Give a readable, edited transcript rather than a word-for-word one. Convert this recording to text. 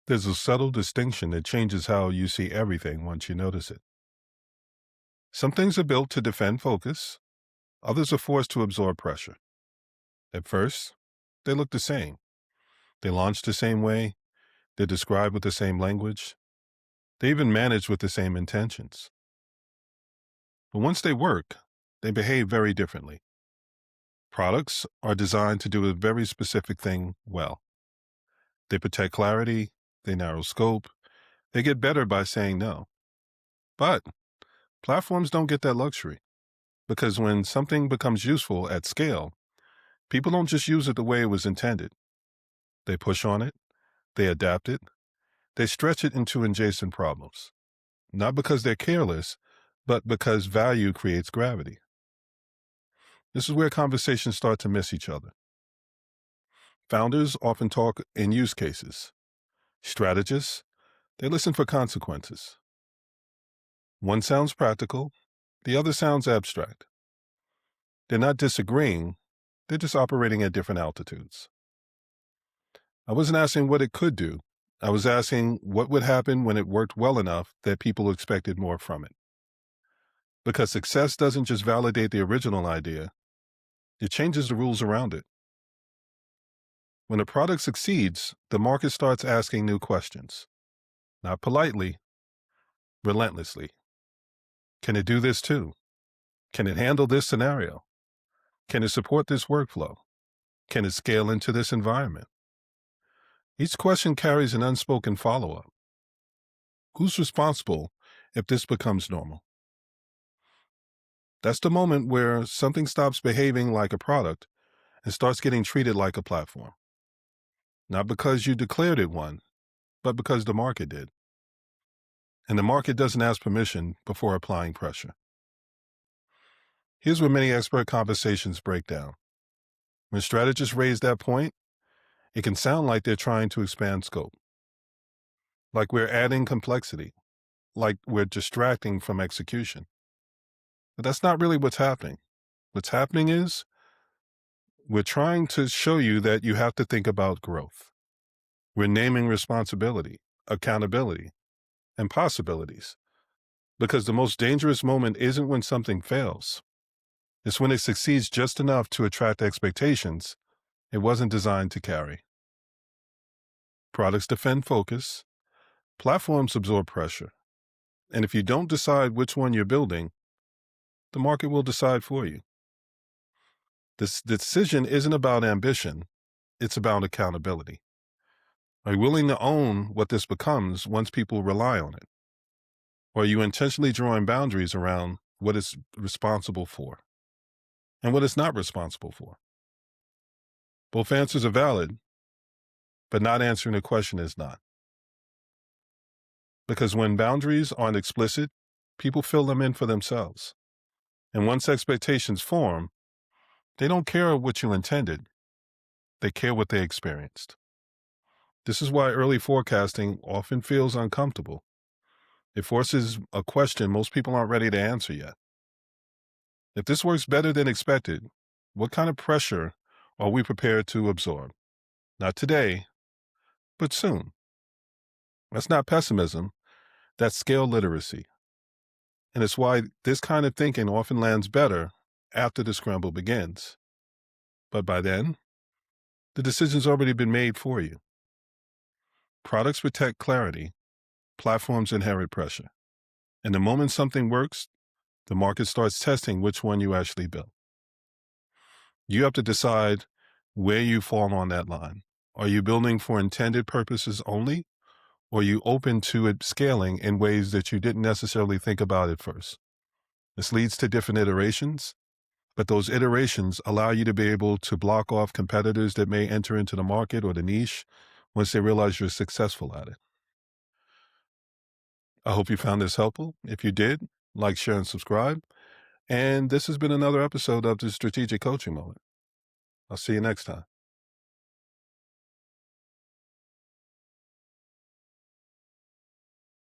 There's a subtle distinction that changes how you see everything once you notice it. Some things are built to defend focus, others are forced to absorb pressure. At first, they look the same. They launch the same way, they're described with the same language, they even manage with the same intentions. But once they work, they behave very differently. Products are designed to do a very specific thing well. They protect clarity, they narrow scope, they get better by saying no. But platforms don't get that luxury because when something becomes useful at scale, people don't just use it the way it was intended. They push on it, they adapt it, they stretch it into adjacent problems. Not because they're careless, but because value creates gravity. This is where conversations start to miss each other. Founders often talk in use cases. Strategists, they listen for consequences. One sounds practical, the other sounds abstract. They're not disagreeing, they're just operating at different altitudes. I wasn't asking what it could do. I was asking what would happen when it worked well enough that people expected more from it. Because success doesn't just validate the original idea, it changes the rules around it. When a product succeeds, the market starts asking new questions. Not politely, relentlessly. Can it do this too? Can it handle this scenario? Can it support this workflow? Can it scale into this environment? Each question carries an unspoken follow-up. Who's responsible if this becomes normal? That's the moment where something stops behaving like a product and starts getting treated like a platform. Not because you declared it one, but because the market did. And the market doesn't ask permission before applying pressure. Here's where many expert conversations break down. When strategists raise that point, it can sound like they're trying to expand scope, like we're adding complexity, like we're distracting from execution. But that's not really what's happening. What's happening is we're trying to show you that you have to think about growth. We're naming responsibility, accountability, and possibilities. Because the most dangerous moment isn't when something fails. It's when it succeeds just enough to attract expectations it wasn't designed to carry. Products defend focus. Platforms absorb pressure. And if you don't decide which one you're building, the market will decide for you. This decision isn't about ambition. It's about accountability. Are you willing to own what this becomes once people rely on it? Or are you intentionally drawing boundaries around what it's responsible for and what it's not responsible for? Both answers are valid, but not answering the question is not. Because when boundaries aren't explicit, people fill them in for themselves. And once expectations form, they don't care what you intended. They care what they experienced. This is why early forecasting often feels uncomfortable. It forces a question most people aren't ready to answer yet. If this works better than expected, what kind of pressure are we prepared to absorb? Not today, but soon. That's not pessimism, that's scale literacy. And it's why this kind of thinking often lands better after the scramble begins. But by then, the decision's already been made for you. Products protect clarity, platforms inherit pressure. And the moment something works, the market starts testing which one you actually built. You have to decide where you fall on that line. Are you building for intended purposes only? Or are you open to it scaling in ways that you didn't necessarily think about at first? This leads to different iterations, but those iterations allow you to be able to block off competitors that may enter into the market or the niche once they realize you're successful at it. I hope you found this helpful. If you did, like, share, and subscribe. And this has been another episode of the Strategic Coaching Moment. I'll see you next time.